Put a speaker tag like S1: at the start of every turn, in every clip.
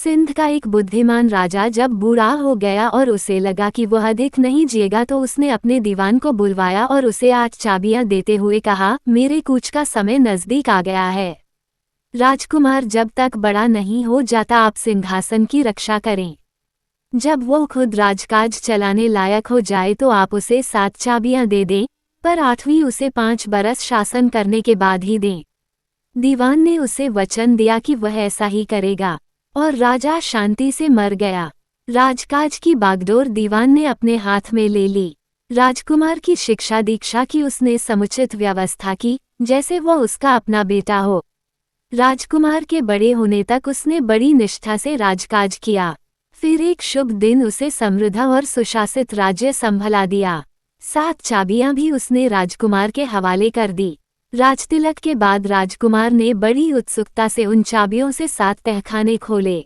S1: सिंध का एक बुद्धिमान राजा जब बूढ़ा हो गया और उसे लगा कि वह अधिक नहीं जिएगा तो उसने अपने दीवान को बुलवाया और उसे 8 चाबियां देते हुए कहा, मेरे कूच का समय नजदीक आ गया है। राजकुमार जब तक बड़ा नहीं हो जाता आप सिंहासन की रक्षा करें। जब वो खुद राजकाज चलाने लायक हो जाए तो आप उसे 7 चाबियां दे दें, पर 8वीं उसे 5 बरस शासन करने के बाद ही दें। दीवान ने उसे वचन दिया कि वह ऐसा ही करेगा, और राजा शांति से मर गया। राजकाज की बागडोर दीवान ने अपने हाथ में ले ली। राजकुमार की शिक्षा दीक्षा की उसने समुचित व्यवस्था की, जैसे वह उसका अपना बेटा हो। राजकुमार के बड़े होने तक उसने बड़ी निष्ठा से राजकाज किया। फिर एक शुभ दिन उसे समृद्ध और सुशासित राज्य संभला दिया। 7 चाबियां भी उसने राजकुमार के हवाले कर दी। राजतिलक के बाद राजकुमार ने बड़ी उत्सुकता से उन चाबियों से 7 तहखाने खोले।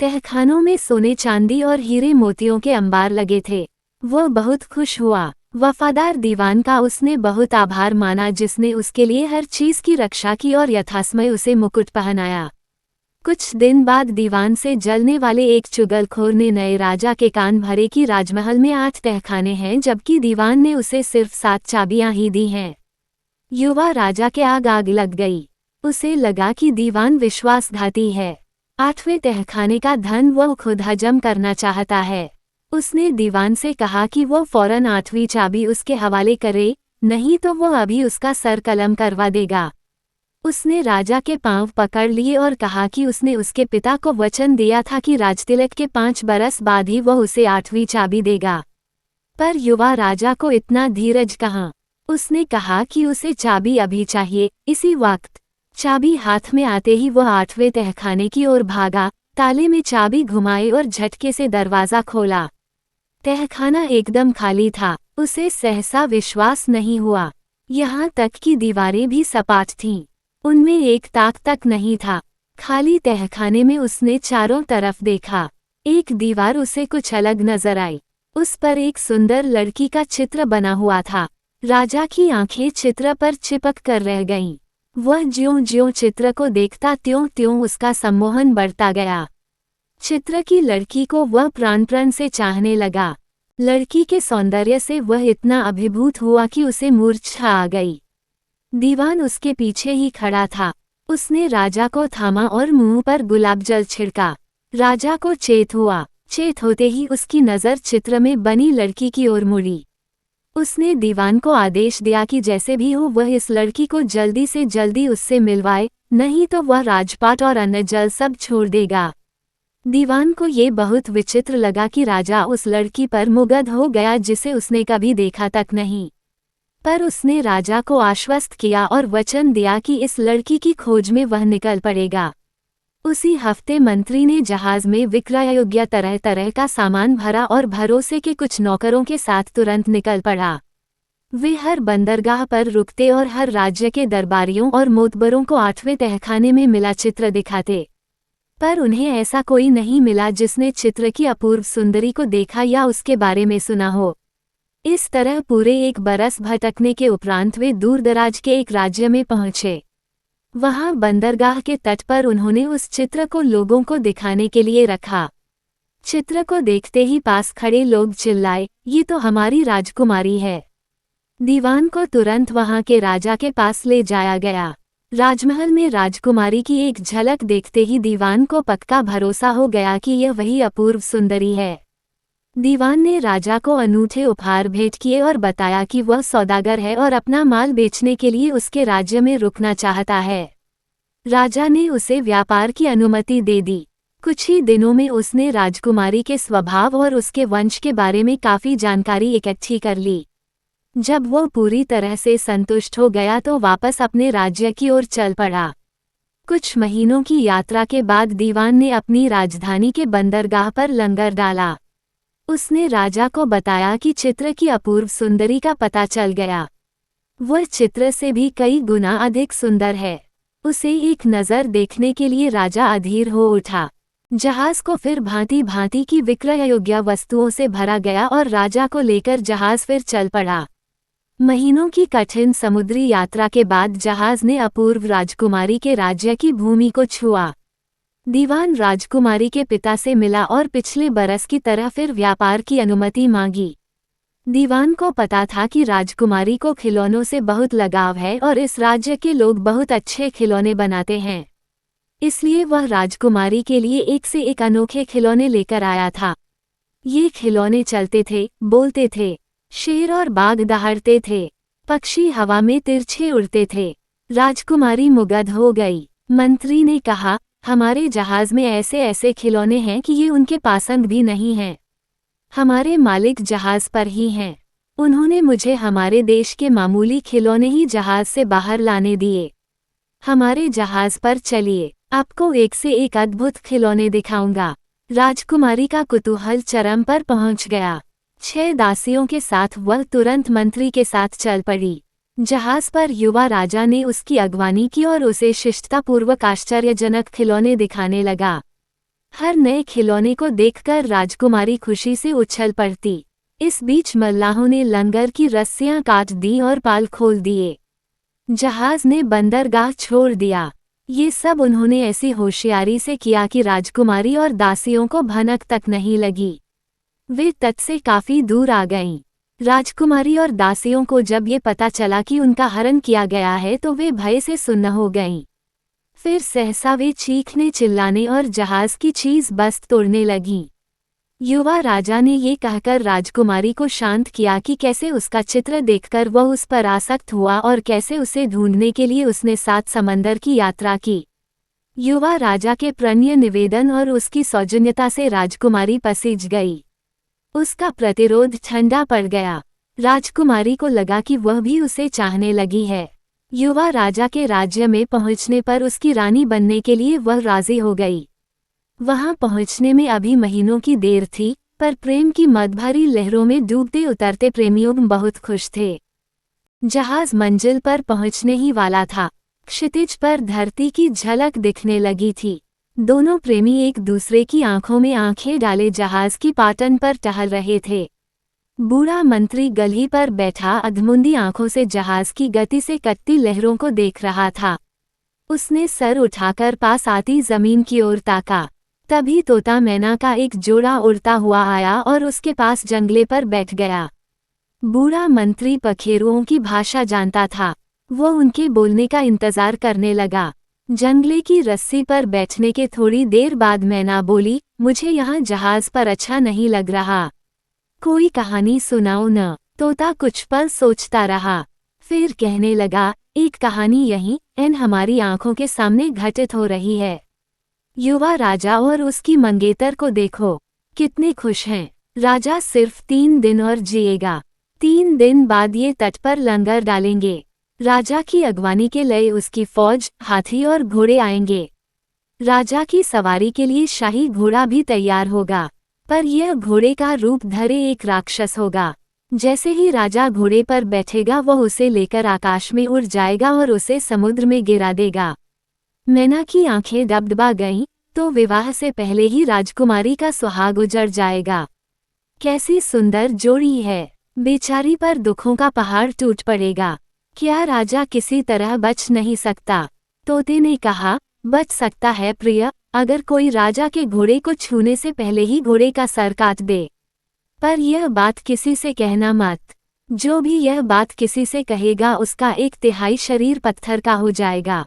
S1: तहखानों में सोने चांदी और हीरे मोतियों के अंबार लगे थे। वह बहुत खुश हुआ। वफादार दीवान का उसने बहुत आभार माना जिसने उसके लिए हर चीज की रक्षा की और यथासमय उसे मुकुट पहनाया। कुछ दिन बाद दीवान से जलने वाले एक चुगलखोर ने नए राजा के कान भरे कि राजमहल में 8 तहखाने हैं जबकि दीवान ने उसे सिर्फ 7 चाबियां ही दी हैं। युवा राजा के आग लग गई। उसे लगा कि दीवान विश्वासघाती है। 8वें तहखाने का धन वह खुद हजम करना चाहता है। उसने दीवान से कहा कि वह फौरन 8वीं चाबी उसके हवाले करे, नहीं तो वह अभी उसका सर कलम करवा देगा। उसने राजा के पांव पकड़ लिए और कहा कि उसने उसके पिता को वचन दिया था कि राजतिलक के 5 बरस बाद ही वह उसे 8वीं चाबी देगा। पर युवा राजा को इतना धीरज कहाँ। उसने कहा कि उसे चाबी अभी चाहिए। इसी वक्त चाबी हाथ में आते ही वह 8वें तहखाने की ओर भागा, ताले में चाबी घुमाई और झटके से दरवाजा खोला। तहखाना एकदम खाली था। उसे सहसा विश्वास नहीं हुआ। यहाँ तक कि दीवारें भी सपाट थीं। उनमें एक ताक तक नहीं था। खाली तहखाने में उसने चारों तरफ देखा। एक दीवार उसे कुछ अलग नजर आई। उस पर एक सुंदर लड़की का चित्र बना हुआ था। राजा की आंखें चित्र पर चिपक कर रह गईं। वह ज्यों-ज्यों चित्र को देखता त्यों-त्यों उसका सम्मोहन बढ़ता गया। चित्र की लड़की को वह प्राण से चाहने लगा। लड़की के सौंदर्य से वह इतना अभिभूत हुआ कि उसे मूर्छा आ गई। दीवान उसके पीछे ही खड़ा था। उसने राजा को थामा और मुंह पर गुलाब जल छिड़का। राजा को चेत हुआ। चेत होते ही उसकी नज़र चित्र में बनी लड़की की ओर मुड़ी। उसने दीवान को आदेश दिया कि जैसे भी हो वह इस लड़की को जल्दी से जल्दी उससे मिलवाए, नहीं तो वह राजपाट और अन्न जल सब छोड़ देगा। दीवान को ये बहुत विचित्र लगा कि राजा उस लड़की पर मुग्ध हो गया जिसे उसने कभी देखा तक नहीं। पर उसने राजा को आश्वस्त किया और वचन दिया कि इस लड़की की खोज में वह निकल पड़ेगा। उसी हफ्ते मंत्री ने जहाज में विक्रय योग्य तरह तरह का सामान भरा और भरोसे के कुछ नौकरों के साथ तुरंत निकल पड़ा। वे हर बंदरगाह पर रुकते और हर राज्य के दरबारियों और मोतबरों को 8वें तहखाने में मिला चित्र दिखाते, पर उन्हें ऐसा कोई नहीं मिला जिसने चित्र की अपूर्व सुंदरी को देखा या उसके बारे में सुना हो। इस तरह पूरे 1 बरस भटकने के उपरांत वे दूरदराज के एक राज्य में पहुंचे। वहां बंदरगाह के तट पर उन्होंने उस चित्र को लोगों को दिखाने के लिए रखा। चित्र को देखते ही पास खड़े लोग चिल्लाए, ये तो हमारी राजकुमारी है। दीवान को तुरंत वहां के राजा के पास ले जाया गया। राजमहल में राजकुमारी की एक झलक देखते ही दीवान को पक्का भरोसा हो गया कि यह वही अपूर्व सुंदरी है। दीवान ने राजा को अनूठे उपहार भेंट किए और बताया कि वह सौदागर है और अपना माल बेचने के लिए उसके राज्य में रुकना चाहता है। राजा ने उसे व्यापार की अनुमति दे दी। कुछ ही दिनों में उसने राजकुमारी के स्वभाव और उसके वंश के बारे में काफी जानकारी इकट्ठी कर ली। जब वह पूरी तरह से संतुष्ट हो गया तो वापस अपने राज्य की ओर चल पड़ा। कुछ महीनों की यात्रा के बाद दीवान ने अपनी राजधानी के बंदरगाह पर लंगर डाला। उसने राजा को बताया कि चित्र की अपूर्व सुंदरी का पता चल गया। वह चित्र से भी कई गुना अधिक सुंदर है। उसे एक नज़र देखने के लिए राजा अधीर हो उठा। जहाज को फिर भांति भांति की विक्रय योग्य वस्तुओं से भरा गया और राजा को लेकर जहाज फिर चल पड़ा। महीनों की कठिन समुद्री यात्रा के बाद जहाज ने अपूर्व राजकुमारी के राज्य की भूमि को छुआ। दीवान राजकुमारी के पिता से मिला और पिछले बरस की तरह फिर व्यापार की अनुमति मांगी। दीवान को पता था कि राजकुमारी को खिलौनों से बहुत लगाव है और इस राज्य के लोग बहुत अच्छे खिलौने बनाते हैं। इसलिए वह राजकुमारी के लिए एक से एक अनोखे खिलौने लेकर आया था। ये खिलौने चलते थे, बोलते थे, शेर और बाघ दहाड़ते थे, पक्षी हवा में तिरछे उड़ते थे। राजकुमारी मुग्ध हो गई। मंत्री ने कहा, हमारे जहाज में ऐसे ऐसे खिलौने हैं कि ये उनके पसंद भी नहीं हैं। हमारे मालिक जहाज पर ही हैं। उन्होंने मुझे हमारे देश के मामूली खिलौने ही जहाज से बाहर लाने दिए। हमारे जहाज पर चलिए, आपको एक से एक अद्भुत खिलौने दिखाऊंगा। राजकुमारी का कुतूहल चरम पर पहुंच गया। 6 दासियों के साथ वह तुरंत मंत्री के साथ चल पड़ी। जहाज पर युवा राजा ने उसकी अगवानी की और उसे शिष्टतापूर्वक आश्चर्यजनक खिलौने दिखाने लगा। हर नए खिलौने को देखकर राजकुमारी खुशी से उछल पड़ती। इस बीच मल्लाहों ने लंगर की रस्सियां काट दी और पाल खोल दिए। जहाज ने बंदरगाह छोड़ दिया। ये सब उन्होंने ऐसी होशियारी से किया कि राजकुमारी और दासियों को भनक तक नहीं लगी। वे तट से काफी दूर आ गईं। राजकुमारी और दासियों को जब ये पता चला कि उनका हरण किया गया है तो वे भय से सुन्न हो गईं। फिर सहसा वे चीखने चिल्लाने और जहाज की चीज बस्त तोड़ने लगीं। युवा राजा ने ये कहकर राजकुमारी को शांत किया कि कैसे उसका चित्र देखकर वह उस पर आसक्त हुआ और कैसे उसे ढूंढने के लिए उसने 7 समंदर की यात्रा की। युवा राजा के प्रणय निवेदन और उसकी सौजन्यता से राजकुमारी पसीज गई। उसका प्रतिरोध ठंडा पड़ गया। राजकुमारी को लगा कि वह भी उसे चाहने लगी है। युवा राजा के राज्य में पहुंचने पर उसकी रानी बनने के लिए वह राजी हो गई। वहां पहुंचने में अभी महीनों की देर थी, पर प्रेम की मदभरी लहरों में डूबते उतरते प्रेमियों बहुत खुश थे। जहाज मंजिल पर पहुंचने ही वाला था। क्षितिज पर धरती की झलक दिखने लगी थी। दोनों प्रेमी एक दूसरे की आंखों में आंखें डाले जहाज की पाटन पर टहल रहे थे। बूढ़ा मंत्री गल्ही पर बैठा अधमुंदी आंखों से जहाज की गति से कटती लहरों को देख रहा था। उसने सर उठाकर पास आती जमीन की ओर ताका। तभी तोता मैना का एक जोड़ा उड़ता हुआ आया और उसके पास जंगले पर बैठ गया। बूढ़ा मंत्री पखेरुओं की भाषा जानता था। वो उनके बोलने का इंतजार करने लगा। जंगले की रस्सी पर बैठने के थोड़ी देर बाद मैना बोली, मुझे यहाँ जहाज पर अच्छा नहीं लग रहा। कोई कहानी सुनाओ न। तोता कुछ पल सोचता रहा, फिर कहने लगा, एक कहानी यहीं हमारी आंखों के सामने घटित हो रही है। युवा राजा और उसकी मंगेतर को देखो, कितने खुश हैं। राजा सिर्फ 3 दिन और जिएगा। 3 दिन बाद ये तट पर लंगर डालेंगे। राजा की अगवानी के लिए उसकी फौज, हाथी और घोड़े आएंगे। राजा की सवारी के लिए शाही घोड़ा भी तैयार होगा, पर यह घोड़े का रूप धरे एक राक्षस होगा। जैसे ही राजा घोड़े पर बैठेगा वह उसे लेकर आकाश में उड़ जाएगा और उसे समुद्र में गिरा देगा। मैना की आंखें डबडबा गईं, तो विवाह से पहले ही राजकुमारी का सुहाग उजड़ जाएगा। कैसी सुंदर जोड़ी है। बेचारी पर दुखों का पहाड़ टूट पड़ेगा। क्या राजा किसी तरह बच नहीं सकता? तोते ने कहा, बच सकता है प्रिय, अगर कोई राजा के घोड़े को छूने से पहले ही घोड़े का सर काट दे। पर यह बात किसी से कहना मत। जो भी यह बात किसी से कहेगा उसका 1/3 शरीर पत्थर का हो जाएगा।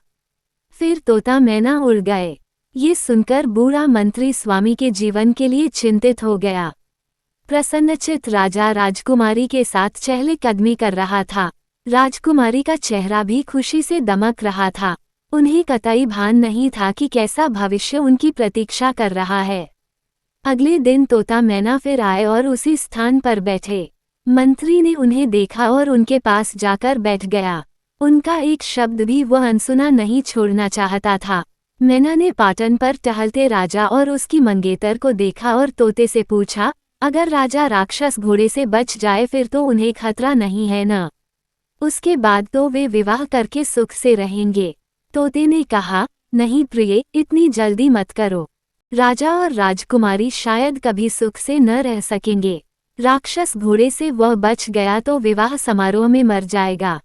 S1: फिर तोता मैना उड़ गए। ये सुनकर बूढ़ा मंत्री स्वामी के जीवन के लिए चिंतित हो गया। प्रसन्नचित्त राजा राजकुमारी के साथ चहलकदमी कर रहा था। राजकुमारी का चेहरा भी खुशी से दमक रहा था। उन्हें कतई भान नहीं था कि कैसा भविष्य उनकी प्रतीक्षा कर रहा है। अगले दिन तोता मैना फिर आए और उसी स्थान पर बैठे। मंत्री ने उन्हें देखा और उनके पास जाकर बैठ गया। उनका एक शब्द भी वह अनसुना नहीं छोड़ना चाहता था। मैना ने पाटन पर टहलते राजा और उसकी मंगेतर को देखा और तोते से पूछा, अगर राजा राक्षस घोड़े से बच जाए फिर तो उन्हें खतरा नहीं है न? उसके बाद तो वे विवाह करके सुख से रहेंगे। तोते ने कहा, नहीं प्रिय, इतनी जल्दी मत करो। राजा और राजकुमारी शायद कभी सुख से न रह सकेंगे। राक्षस घोड़े से वह बच गया तो विवाह समारोह में मर जाएगा।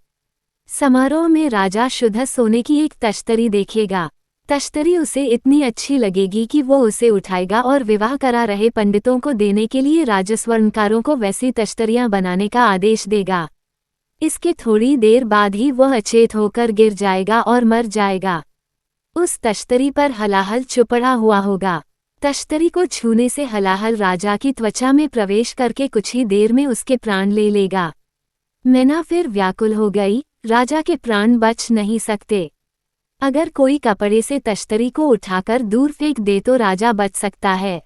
S1: समारोह में राजा शुद्ध सोने की एक तश्तरी देखेगा। तश्तरी उसे इतनी अच्छी लगेगी कि वो उसे उठाएगा और विवाह करा रहे पंडितों को देने के लिए राजस्वर्णकारों को वैसी तश्तरियां बनाने का आदेश देगा। इसके थोड़ी देर बाद ही वह अचेत होकर गिर जाएगा और मर जाएगा। उस तश्तरी पर हलाहल चुपड़ा हुआ होगा। तश्तरी को छूने से हलाहल राजा की त्वचा में प्रवेश करके कुछ ही देर में उसके प्राण ले लेगा। मैना फिर व्याकुल हो गई, राजा के प्राण बच नहीं सकते। अगर कोई कपड़े से तश्तरी को उठाकर दूर फेंक दे तो राजा बच सकता है,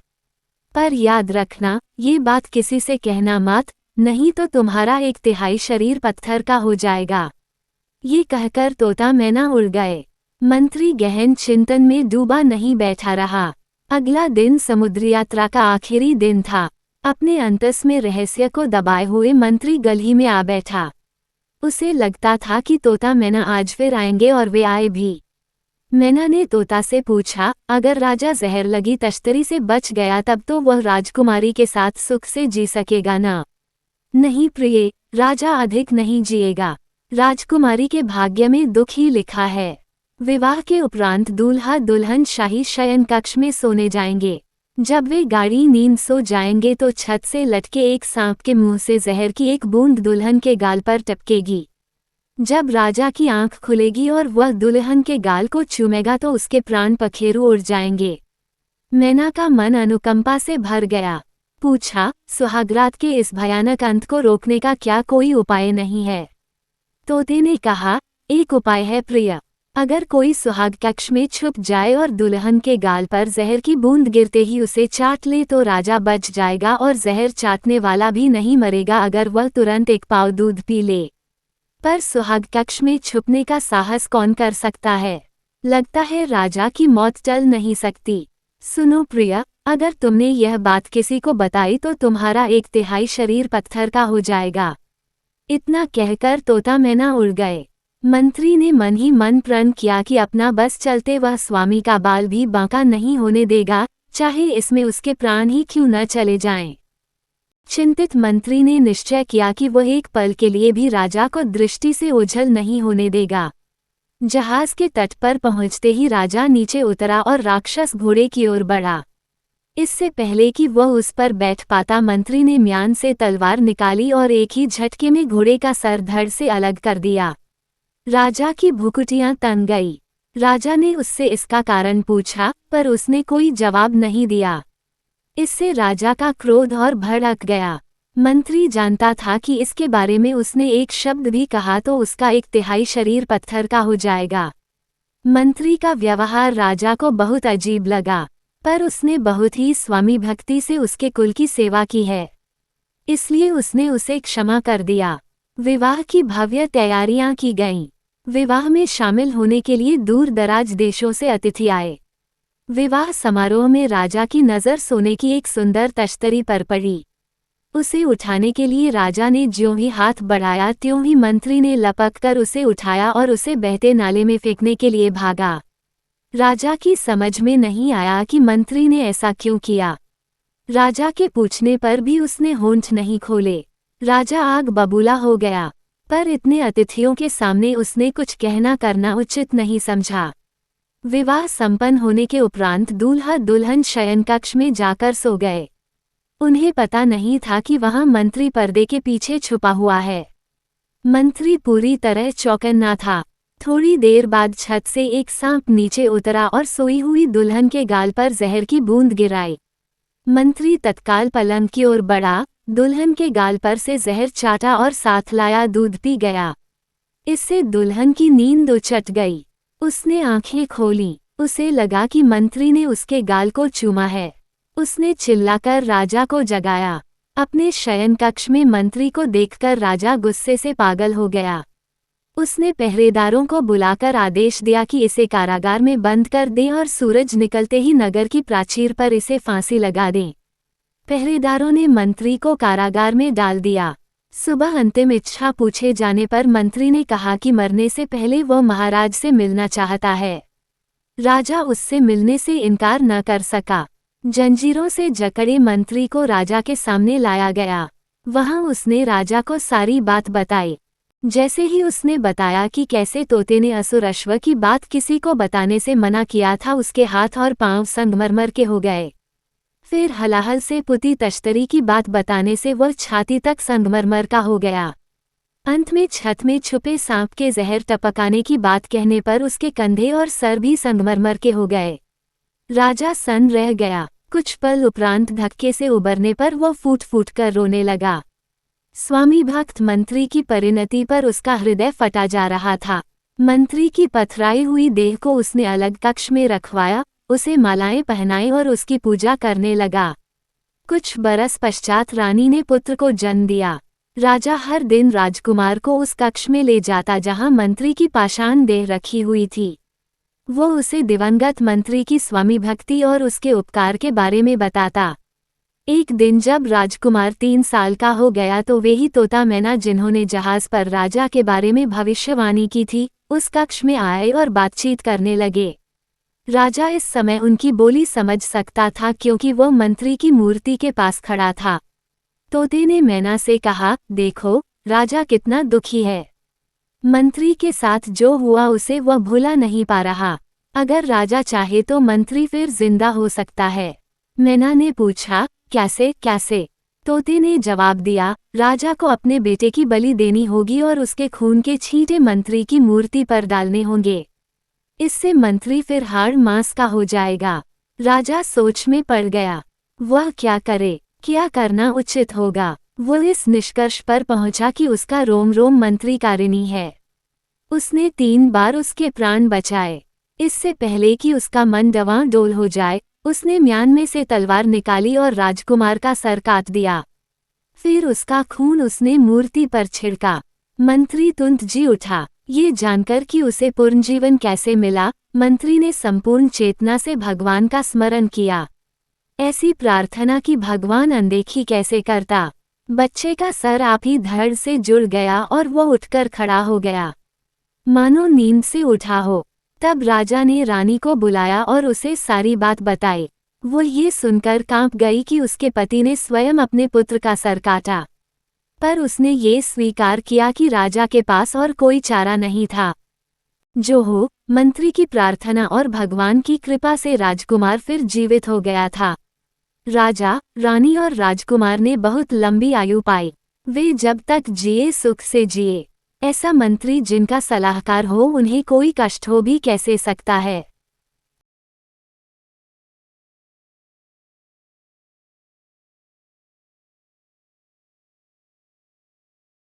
S1: पर याद रखना ये बात किसी से कहना मत, नहीं तो तुम्हारा 1/3 शरीर पत्थर का हो जाएगा। ये कहकर तोता मैना उड़ गए। मंत्री गहन चिंतन में डूबा नहीं बैठा रहा। अगला दिन समुद्र यात्रा का आखिरी दिन था। अपने अंतस में रहस्य को दबाए हुए मंत्री गली में आ बैठा। उसे लगता था कि तोता मैना आज फिर आएंगे और वे आए भी। मैना ने तोता से पूछा, अगर राजा जहर लगी तश्तरी से बच गया तब तो वह राजकुमारी के साथ सुख से जी सकेगा ना? नहीं प्रिय, राजा अधिक नहीं जिएगा। राजकुमारी के भाग्य में दुख ही लिखा है। विवाह के उपरांत दूल्हा दुल्हन शाही शयन कक्ष में सोने जाएंगे। जब वे गाढ़ी नींद सो जाएंगे तो छत से लटके एक सांप के मुंह से जहर की एक बूंद दुल्हन के गाल पर टपकेगी। जब राजा की आंख खुलेगी और वह दुल्हन के गाल को चूमेगा तो उसके प्राण पखेरु उड़ जाएंगे। मैना का मन अनुकंपा से भर गया। पूछा, सुहागरात के इस भयानक अंत को रोकने का क्या कोई उपाय नहीं है? तोते ने कहा, एक उपाय है प्रिय। अगर कोई सुहाग कक्ष में छुप जाए और दुल्हन के गाल पर जहर की बूंद गिरते ही उसे चाट ले तो राजा बच जाएगा और जहर चाटने वाला भी नहीं मरेगा अगर वह तुरंत एक पाव दूध पी ले। पर सुहाग कक्ष में छुपने का साहस कौन कर सकता है? लगता है राजा की मौत टल नहीं सकती। सुनो प्रिय, अगर तुमने यह बात किसी को बताई तो तुम्हारा 1/3 शरीर पत्थर का हो जाएगा। इतना कहकर तोता मैना उड़ गए। मंत्री ने मन ही मन प्रण किया कि अपना बस चलते वह स्वामी का बाल भी बांका नहीं होने देगा, चाहे इसमें उसके प्राण ही क्यों न चले जाएं। चिंतित मंत्री ने निश्चय किया कि वह एक पल के लिए भी राजा को दृष्टि से ओझल नहीं होने देगा। जहाज के तट पर पहुंचते ही राजा नीचे उतरा और राक्षस घोड़े की ओर बढ़ा। इससे पहले कि वह उस पर बैठ पाता मंत्री ने म्यान से तलवार निकाली और एक ही झटके में घोड़े का सर धड़ से अलग कर दिया। राजा की भुकुटियां तन गई। राजा ने उससे इसका कारण पूछा, पर उसने कोई जवाब नहीं दिया। इससे राजा का क्रोध और भड़क गया। मंत्री जानता था कि इसके बारे में उसने एक शब्द भी कहा तो उसका 1/3 शरीर पत्थर का हो जाएगा। मंत्री का व्यवहार राजा को बहुत अजीब लगा, पर उसने बहुत ही स्वामी भक्ति से उसके कुल की सेवा की है, इसलिए उसने उसे क्षमा कर दिया। विवाह की भव्य तैयारियां की गईं। विवाह में शामिल होने के लिए दूर दराज देशों से अतिथि आए। विवाह समारोह में राजा की नज़र सोने की एक सुंदर तश्तरी पर पड़ी। उसे उठाने के लिए राजा ने ज्यों ही हाथ बढ़ाया त्यों ही मंत्री ने लपक कर उसे उठाया और उसे बहते नाले में फेंकने के लिए भागा। राजा की समझ में नहीं आया कि मंत्री ने ऐसा क्यों किया। राजा के पूछने पर भी उसने होंठ नहीं खोले। राजा आग बबूला हो गया, पर इतने अतिथियों के सामने उसने कुछ कहना करना उचित नहीं समझा। विवाह संपन्न होने के उपरांत दूल्हा दुल्हन शयन कक्ष में जाकर सो गए। उन्हें पता नहीं था कि वहां मंत्री पर्दे के पीछे छुपा हुआ है। मंत्री पूरी तरह चौकन्ना था। थोड़ी देर बाद छत से एक सांप नीचे उतरा और सोई हुई दुल्हन के गाल पर जहर की बूंद गिराई। मंत्री तत्काल पलंग की ओर बढ़ा, दुल्हन के गाल पर से जहर चाटा और साथ लाया दूध पी गया। इससे दुल्हन की नींद उचट गई। उसने आंखें खोलीं। उसे लगा कि मंत्री ने उसके गाल को चूमा है। उसने चिल्लाकर राजा को जगाया। अपने शयन कक्ष में मंत्री को देखकर राजा गुस्से से पागल हो गया। उसने पहरेदारों को बुलाकर आदेश दिया कि इसे कारागार में बंद कर दें और सूरज निकलते ही नगर की प्राचीर पर इसे फांसी लगा दें। पहरेदारों ने मंत्री को कारागार में डाल दिया। सुबह अंतिम इच्छा पूछे जाने पर मंत्री ने कहा कि मरने से पहले वह महाराज से मिलना चाहता है। राजा उससे मिलने से इनकार न कर सका। जंजीरों से जकड़े मंत्री को राजा के सामने लाया गया। वहां उसने राजा को सारी बात बताई। जैसे ही उसने बताया कि कैसे तोते ने असुर अश्व की बात किसी को बताने से मना किया था, उसके हाथ और पांव संगमरमर के हो गए। फिर हलाहल से पुती तश्तरी की बात बताने से वह छाती तक संगमरमर का हो गया। अंत में छत में छुपे सांप के जहर टपकाने की बात कहने पर उसके कंधे और सर भी संगमरमर के हो गए। राजा सन्न रह गया। कुछ पल उपरांत धक्के से उबरने पर वह फूट फूट कर रोने लगा। स्वामी भक्त मंत्री की परिणति पर उसका हृदय फटा जा रहा था। मंत्री की पथराई हुई देह को उसने अलग कक्ष में रखवाया, उसे मालाएं पहनाई और उसकी पूजा करने लगा। कुछ बरस पश्चात रानी ने पुत्र को जन्म दिया। राजा हर दिन राजकुमार को उस कक्ष में ले जाता जहां मंत्री की पाषाण देह रखी हुई थी। वो उसे दिवंगत मंत्री की स्वामी भक्ति और उसके उपकार के बारे में बताता। एक दिन जब राजकुमार 3 साल का हो गया तो वे ही तोता मैना जिन्होंने जहाज पर राजा के बारे में भविष्यवाणी की थी, उस कक्ष में आए और बातचीत करने लगे। राजा इस समय उनकी बोली समझ सकता था क्योंकि वो मंत्री की मूर्ति के पास खड़ा था। तोते ने मैना से कहा, देखो राजा कितना दुखी है। मंत्री के साथ जो हुआ उसे वह भूला नहीं पा रहा। अगर राजा चाहे तो मंत्री फिर जिंदा हो सकता है। मैना ने पूछा, कैसे कैसे? तोते ने जवाब दिया, राजा को अपने बेटे की बलि देनी होगी और उसके खून के छींटे मंत्री की मूर्ति पर डालने होंगे। इससे मंत्री फिर हाड़ मांस का हो जाएगा। राजा सोच में पड़ गया। वह क्या करे, क्या करना उचित होगा। वो इस निष्कर्ष पर पहुंचा कि उसका रोम रोम मंत्री का ऋणी है। उसने 3 बार उसके प्राण बचाए। इससे पहले कि उसका मन डवांडोल हो जाए, उसने म्यान में से तलवार निकाली और राजकुमार का सर काट दिया। फिर उसका खून उसने मूर्ति पर छिड़का। मंत्री तुरंत जी उठा। ये जानकर कि उसे पुनर्जीवन कैसे मिला, मंत्री ने संपूर्ण चेतना से भगवान का स्मरण किया। ऐसी प्रार्थना कि भगवान अनदेखी कैसे करता। बच्चे का सर आप ही धड़ से जुड़ गया और वो उठकर खड़ा हो गया, मानो नींद से उठा हो। तब राजा ने रानी को बुलाया और उसे सारी बात बताई। वो ये सुनकर कांप गई कि उसके पति ने स्वयं अपने पुत्र का सर काटा, पर उसने ये स्वीकार किया कि राजा के पास और कोई चारा नहीं था। जो हो, मंत्री की प्रार्थना और भगवान की कृपा से राजकुमार फिर जीवित हो गया था। राजा, रानी और राजकुमार ने बहुत लंबी आयु पाई। वे जब तक जिए सुख से जिए। ऐसा मंत्री जिनका सलाहकार हो उन्हें कोई कष्ट हो भी कैसे सकता है।